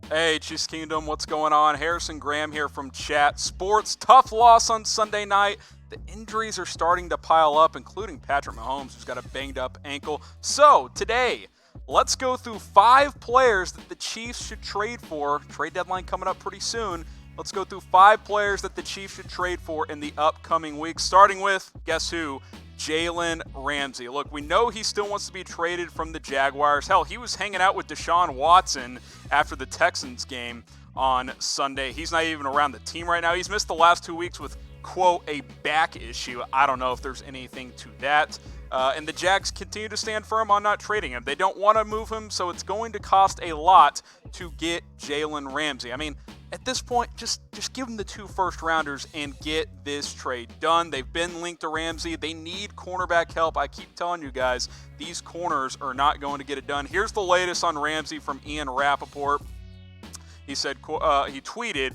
Hey, Chiefs Kingdom, what's going on? Harrison Graham here from Chat Sports. Tough loss on Sunday night. The injuries are starting to pile up, including Patrick Mahomes, who's got a banged-up ankle. So, today, let's go through 5 players that the Chiefs should trade for. Trade deadline coming up pretty soon. Let's go through 5 players that the Chiefs should trade for in the upcoming week, starting with, guess who? Jalen Ramsey. Look, we know he still wants to be traded from the Jaguars. Hell, he was hanging out with Deshaun Watson after the Texans game on Sunday. He's not even around the team right now. He's missed the last 2 weeks with, quote, a back issue. I don't know if there's anything to that. And the Jags continue to stand firm on not trading him. They don't want to move him, so it's going to cost a lot to get Jalen Ramsey. I mean, at this point, just give them the 2 first-rounders and get this trade done. They've been linked to Ramsey. They need cornerback help. I keep telling you guys, these corners are not going to get it done. Here's the latest on Ramsey from Ian Rappaport. He said, he tweeted,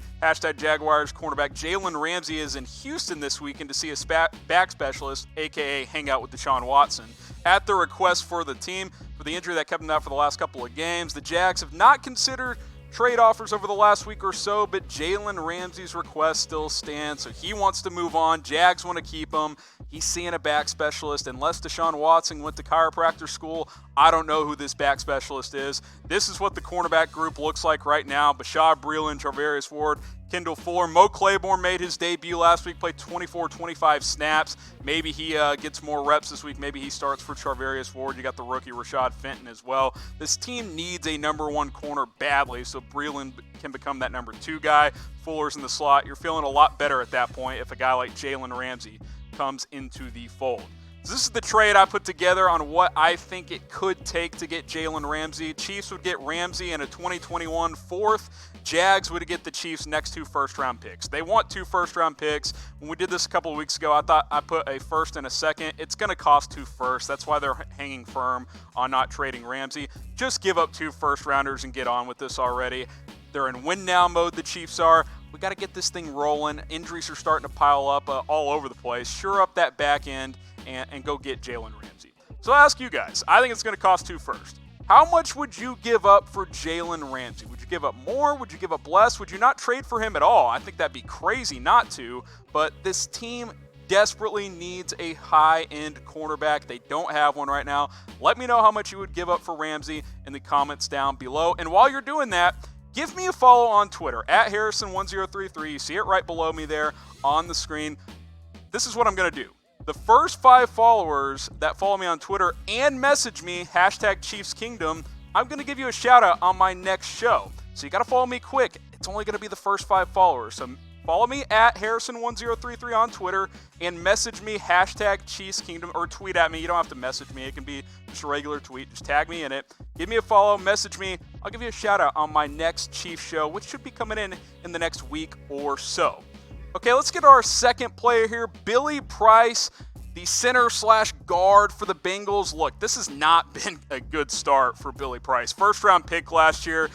#Jaguars cornerback Jalen Ramsey is in Houston this weekend to see a back specialist, a.k.a. hang out with Deshaun Watson. At the request for the team, for the injury that kept him out for the last couple of games, the Jags have not considered trade offers over the last week or so, but Jalen Ramsey's request still stands, so he wants to move on. Jags want to keep him. He's seeing a back specialist. Unless Deshaun Watson went to chiropractor school, I don't know who this back specialist is. This is what the cornerback group looks like right now. Bashaud Breeland, Charvarius Ward, Kendall Fuller. Mo Claiborne made his debut last week, played 25 snaps. Maybe he gets more reps this week. Maybe he starts for Charvarius Ward. You got the rookie Rashad Fenton as well. This team needs a number 1 corner badly, so Breeland can become that number 2 guy. Fuller's in the slot. You're feeling a lot better at that point if a guy like Jalen Ramsey comes into the fold. So this is the trade I put together on what I think it could take to get Jalen Ramsey. Chiefs would get Ramsey in a 2021 4th. Jags would get the Chiefs' next 2 first-round picks. They want 2 first-round picks. When we did this a couple of weeks ago, I thought I put a first and a second. It's going to cost 2 firsts. That's why they're hanging firm on not trading Ramsey. Just give up 2 first-rounders and get on with this already. They're in win-now mode, the Chiefs are. We got to get this thing rolling. Injuries are starting to pile up all over the place. Shore up that back end and go get Jalen Ramsey. So I'll ask you guys, I think it's going to cost 2 firsts. How much would you give up for Jalen Ramsey? Would you give up more? Would you give up less? Would you not trade for him at all? I think that'd be crazy not to, but this team desperately needs a high-end cornerback. They don't have one right now. Let me know how much you would give up for Ramsey in the comments down below. And while you're doing that, give me a follow on Twitter, @Harrison1033. You see it right below me there on the screen. This is what I'm going to do. The first 5 followers that follow me on Twitter and message me, #ChiefsKingdom, I'm going to give you a shout-out on my next show. So you got to follow me quick. It's only going to be the first 5 followers. So follow me @Harrison1033 on Twitter and message me, #ChiefsKingdom, or tweet at me. You don't have to message me. It can be just a regular tweet. Just tag me in it. Give me a follow, message me. I'll give you a shout-out on my next Chiefs show, which should be coming in the next week or so. Okay, let's get to our second player here, Billy Price, the center/guard for the Bengals. Look, this has not been a good start for Billy Price. First-round pick last year.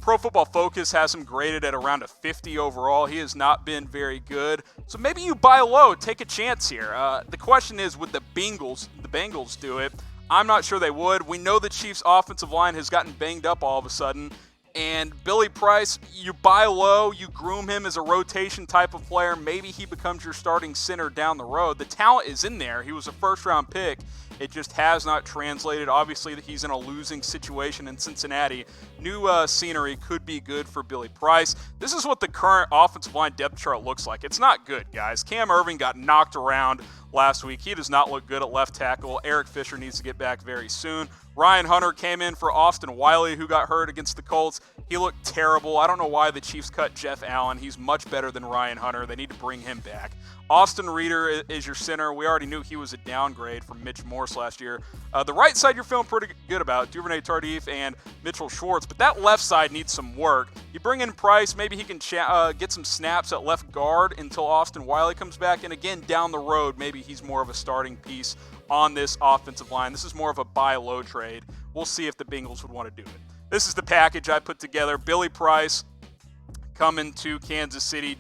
Pro Football Focus has him graded at around a 50 overall. He has not been very good. So maybe you buy low, take a chance here. The question is, would the Bengals do it? I'm not sure they would. We know the Chiefs' offensive line has gotten banged up all of a sudden. And Billy Price, you buy low, you groom him as a rotation type of player. Maybe he becomes your starting center down the road. The talent is in there. He was a first-round pick. It just has not translated. Obviously, he's in a losing situation in Cincinnati. New scenery could be good for Billy Price. This is what the current offensive line depth chart looks like. It's not good, guys. Cam Irving got knocked around last week. He does not look good at left tackle. Eric Fisher needs to get back very soon. Ryan Hunter came in for Austin Wylie, who got hurt against the Colts. He looked terrible. I don't know why the Chiefs cut Jeff Allen. He's much better than Ryan Hunter. They need to bring him back. Austin Reeder is your center. We already knew he was a downgrade from Mitch Morse last year. The right side you're feeling pretty good about, Duvernay Tardif and Mitchell Schwartz, but that left side needs some work. You bring in Price, maybe he can get some snaps at left guard until Austin Wylie comes back, and again, down the road, maybe he's more of a starting piece on this offensive line. This is more of a buy low trade. We'll see if the Bengals would want to do it. This is the package I put together. Billy Price coming to Kansas City,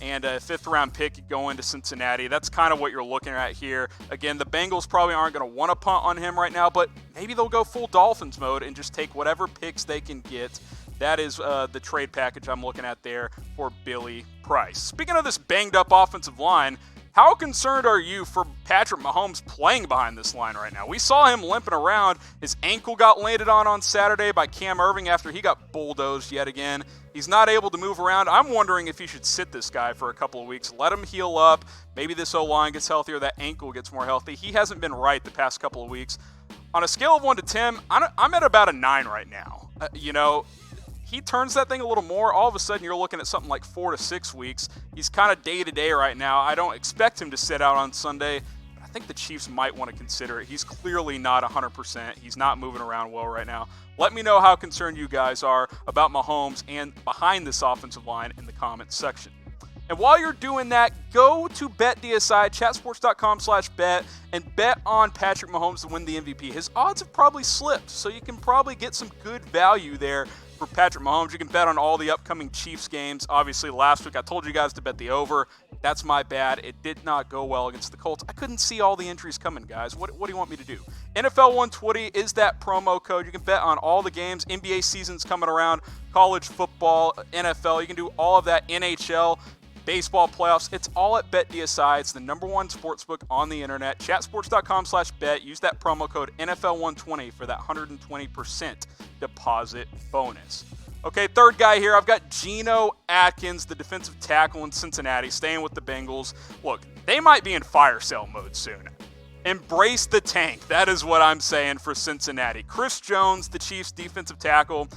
and a 5th-round pick going to Cincinnati. That's kind of what you're looking at here. Again, the Bengals probably aren't going to want to punt on him right now, but maybe they'll go full Dolphins mode and just take whatever picks they can get That is the trade package I'm looking at there for Billy Price. Speaking of this banged-up offensive line, how concerned are you for Patrick Mahomes playing behind this line right now? We saw him limping around. His ankle got landed on Saturday by Cam Irving after he got bulldozed yet again. He's not able to move around. I'm wondering if you should sit this guy for a couple of weeks, let him heal up. Maybe this O-line gets healthier, that ankle gets more healthy. He hasn't been right the past couple of weeks. On a scale of 1 to 10, I'm at about a 9 right now. He turns that thing a little more, all of a sudden you're looking at something like 4 to 6 weeks. He's kind of day-to-day right now. I don't expect him to sit out on Sunday, but I think the Chiefs might want to consider it. He's clearly not 100%. He's not moving around well right now. Let me know how concerned you guys are about Mahomes and behind this offensive line in the comments section. And while you're doing that, go to BetDSI, chatsports.com/bet, and bet on Patrick Mahomes to win the MVP. His odds have probably slipped, so you can probably get some good value there for Patrick Mahomes. You can bet on all the upcoming Chiefs games. Obviously, last week I told you guys to bet the over. That's my bad. It did not go well against the Colts. I couldn't see all the injuries coming, guys. What do you want me to do? NFL 120 is that promo code. You can bet on all the games. NBA season's coming around. College football, NFL. You can do all of that. NHL. Baseball playoffs, it's all at BetDSI. It's the #1 sportsbook on the internet. Chatsports.com/bet. Use that promo code NFL120 for that 120% deposit bonus. Okay, third guy here. I've got Geno Atkins, the defensive tackle in Cincinnati, staying with the Bengals. Look, they might be in fire sale mode soon. Embrace the tank. That is what I'm saying for Cincinnati. Chris Jones, the Chiefs' defensive tackle,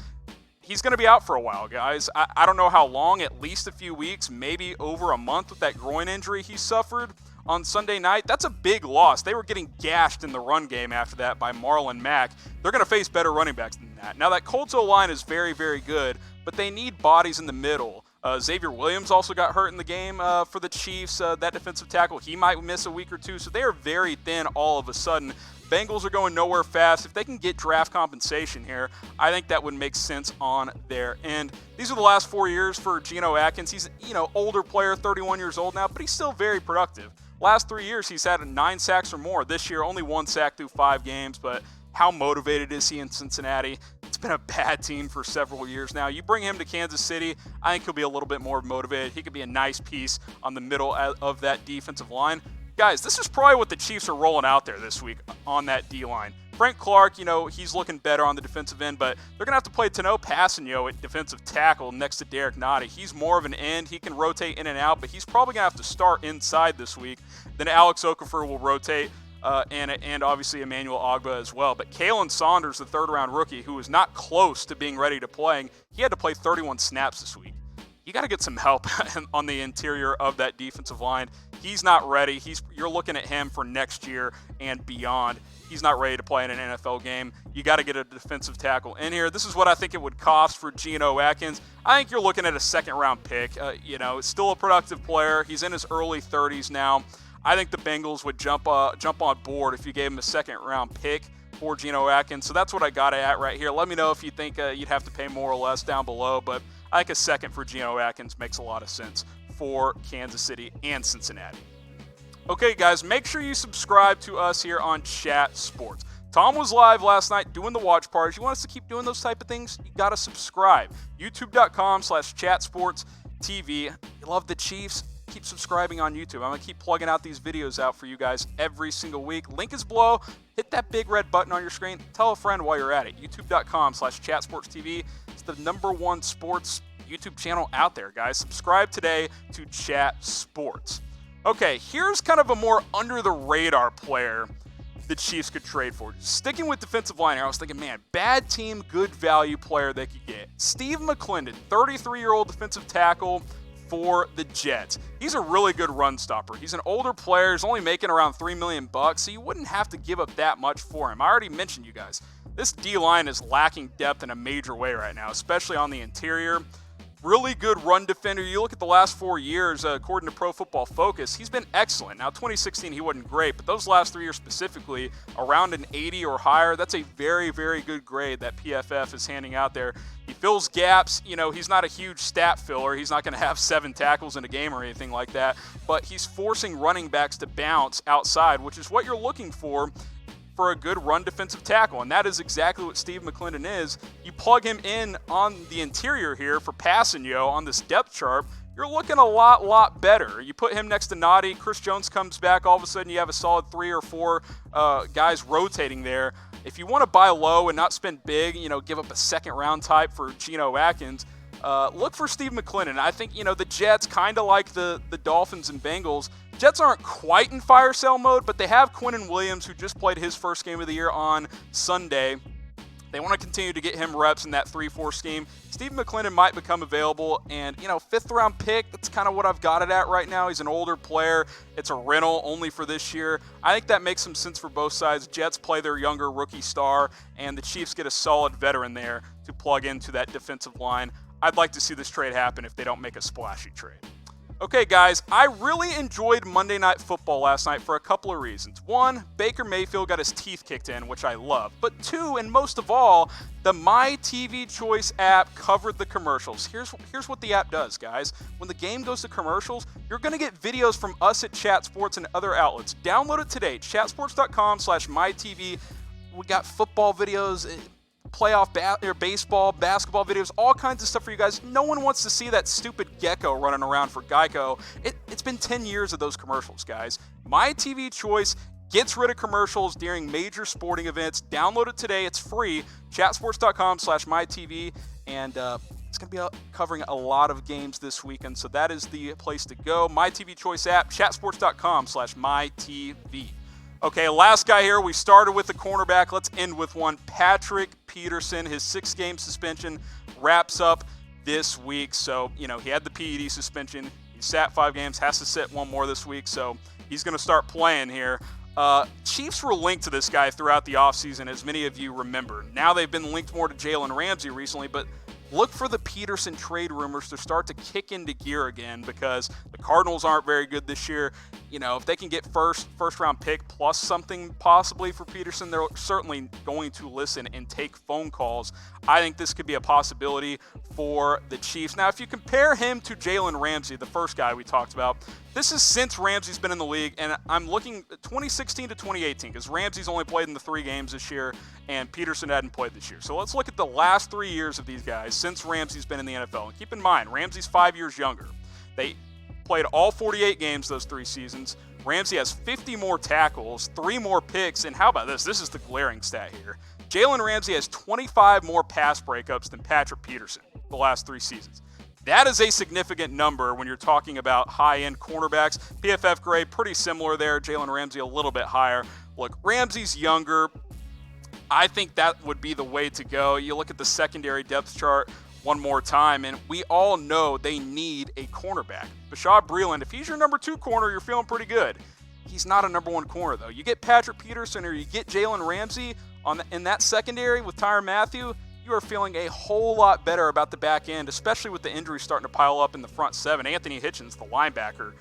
he's going to be out for a while, guys. I don't know how long, at least a few weeks, maybe over a month with that groin injury he suffered on Sunday night. That's a big loss. They were getting gashed in the run game after that by Marlon Mack. They're going to face better running backs than that. Now, that Colts O-line is very, very good, but they need bodies in the middle. Xavier Williams also got hurt in the game for the Chiefs, that defensive tackle. He might miss a week or two, so they are very thin all of a sudden. Bengals are going nowhere fast. If they can get draft compensation here, I think that would make sense on their end. These are the last 4 years for Geno Atkins. He's, older player, 31 years old now, but he's still very productive. Last 3 years, he's had 9 sacks or more. This year, only 1 sack through 5 games, but how motivated is he in Cincinnati? It's been a bad team for several years now. You bring him to Kansas City, I think he'll be a little bit more motivated. He could be a nice piece on the middle of that defensive line. Guys, this is probably what the Chiefs are rolling out there this week on that D-line. Frank Clark, he's looking better on the defensive end, but they're going to have to play Tano Passanio at defensive tackle next to Derek Nottie. He's more of an end. He can rotate in and out, but he's probably going to have to start inside this week. Then Alex Okafor will rotate, and obviously Emmanuel Ogbah as well. But Kalen Saunders, the third-round rookie, who was not close to being ready to playing, he had to play 31 snaps this week. You got to get some help on the interior of that defensive line. He's not ready. You're looking at him for next year and beyond. He's not ready to play in an NFL game. You got to get a defensive tackle in here. This is what I think it would cost for Geno Atkins. I think you're looking at a second-round pick. Still a productive player. He's in his early 30s now. I think the Bengals would jump on board if you gave him a second-round pick for Geno Atkins. So that's what I got it at right here. Let me know if you think you'd have to pay more or less down below, but I think a second for Geno Atkins makes a lot of sense for Kansas City and Cincinnati. Okay, guys, make sure you subscribe to us here on Chat Sports. Tom was live last night doing the watch parties. You want us to keep doing those type of things? You got to subscribe. YouTube.com/chatsportstv. You love the Chiefs? Keep subscribing on YouTube. I'm going to keep plugging out these videos out for you guys every single week. Link is below. Hit that big red button on your screen. Tell a friend while you're at it. YouTube.com/chatsportstv. It's the #1 sports YouTube channel out there, guys. Subscribe today to Chat Sports. Okay, here's kind of a more under-the-radar player the Chiefs could trade for. Sticking with defensive line here, I was thinking, man, bad team, good value player they could get. Steve McClendon, 33-year-old defensive tackle for the Jets. He's a really good run stopper. He's an older player. He's only making around $3 million, so you wouldn't have to give up that much for him. I already mentioned, you guys, this D-line is lacking depth in a major way right now, especially on the interior. Really good run defender. You look at the last 4 years, according to Pro Football Focus, he's been excellent. Now, 2016, he wasn't great, but those last 3 years specifically, around an 80 or higher, that's a very, very good grade that PFF is handing out there. He fills gaps. He's not a huge stat filler. He's not going to have 7 tackles in a game or anything like that, but he's forcing running backs to bounce outside, which is what you're looking for for a good run defensive tackle, and that is exactly what Steve McClendon is. You plug him in on the interior here for Passanio on this depth chart, you're looking a lot better. You put him next to Noddy, Chris Jones comes back, all of a sudden you have a solid 3 or 4 guys rotating there. If you want to buy low and not spend big, give up a second-round type for Geno Atkins, look for Steve McClendon. I think, the Jets, kind of like the Dolphins and Bengals, Jets aren't quite in fire sale mode, but they have Quinnen Williams, who just played his first game of the year on Sunday. They want to continue to get him reps in that 3-4 scheme. Steve McClendon might become available, and, 5th-round pick, that's kind of what I've got it at right now. He's an older player. It's a rental only for this year. I think that makes some sense for both sides. Jets play their younger rookie star, and the Chiefs get a solid veteran there to plug into that defensive line. I'd like to see this trade happen if they don't make a splashy trade. Okay, guys, I really enjoyed Monday Night Football last night for a couple of reasons. One, Baker Mayfield got his teeth kicked in, which I love. But two, and most of all, the My TV Choice app covered the commercials. Here's what the app does, guys. When the game goes to commercials, you're going to get videos from us at Chat Sports and other outlets. Download it today, chatsports.com/mytv. We got football videos, playoff baseball, basketball videos, all kinds of stuff for you guys. No one wants to see that stupid gecko running around for Geico. It's been 10 years of those commercials, guys. My TV Choice gets rid of commercials during major sporting events. Download it today. It's free. chatsports.com/mytv, and it's going to be covering a lot of games this weekend, so that is the place to go. My TV Choice app, chatsports.com/mytv. Okay, last guy here. We started with the cornerback. Let's end with one. Patrick Peterson, his 6-game suspension wraps up this week. So, he had the PED suspension. He sat 5 games, has to sit 1 more this week. So he's going to start playing here. Chiefs were linked to this guy throughout the offseason, as many of you remember. Now they've been linked more to Jalen Ramsey recently, but look for the Peterson trade rumors to start to kick into gear again, because the Cardinals aren't very good this year. If they can get first round pick plus something possibly for Peterson, they're certainly going to listen and take phone calls. I think this could be a possibility for the Chiefs. Now, if you compare him to Jalen Ramsey, the first guy we talked about, this is since Ramsey's been in the league, and I'm looking at 2016 to 2018, because Ramsey's only played in the 3 games this year, and Peterson hadn't played this year. So let's look at the last 3 years of these guys since Ramsey's been in the NFL. And keep in mind, Ramsey's 5 years younger. They played all 48 games those 3 seasons. Ramsey has 50 more tackles, 3 more picks, and how about this? This is the glaring stat here. Jalen Ramsey has 25 more pass breakups than Patrick Peterson the last 3 seasons. That is a significant number when you're talking about high-end cornerbacks. PFF grade, pretty similar there. Jalen Ramsey a little bit higher. Look, Ramsey's younger. I think that would be the way to go. You look at the secondary depth chart one more time, and we all know they need a cornerback. Bashaud Breeland, if he's your number 2 corner, you're feeling pretty good. He's not a number 1 corner, though. You get Patrick Peterson or you get Jalen Ramsey in that secondary with Tyrann Mathieu, you are feeling a whole lot better about the back end, especially with the injuries starting to pile up in the front 7. Anthony Hitchens, the linebacker,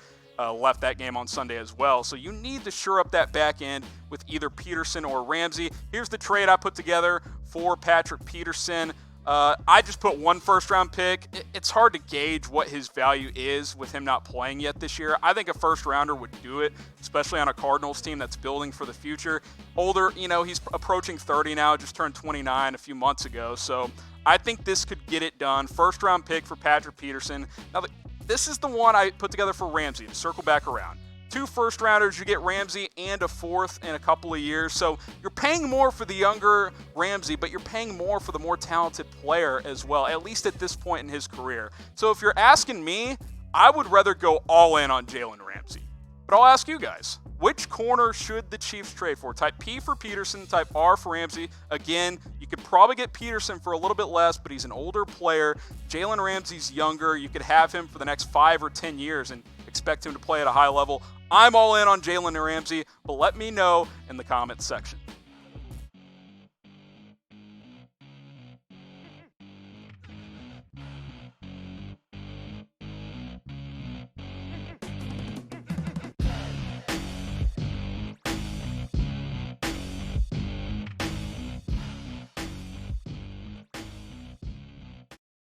left that game on Sunday as well. So you need to shore up that back end with either Peterson or Ramsey. Here's the trade I put together for Patrick Peterson. I just put 1 first-round pick. It's hard to gauge what his value is with him not playing yet this year. I think a first-rounder would do it, especially on a Cardinals team that's building for the future. Older, he's approaching 30 now, just turned 29 a few months ago. So I think this could get it done. First-round pick for Patrick Peterson. Now, this is the one I put together for Ramsey to circle back around. 2 first-rounders, you get Ramsey and a 4th in a couple of years. So you're paying more for the younger Ramsey, but you're paying more for the more talented player as well, at least at this point in his career. So if you're asking me, I would rather go all in on Jalen Ramsey. But I'll ask you guys, which corner should the Chiefs trade for? Type P for Peterson, type R for Ramsey. Again, you could probably get Peterson for a little bit less, but he's an older player. Jalen Ramsey's younger. You could have him for the next 5 or 10 years and expect him to play at a high level. I'm all in on Jalen Ramsey, but let me know in the comments section.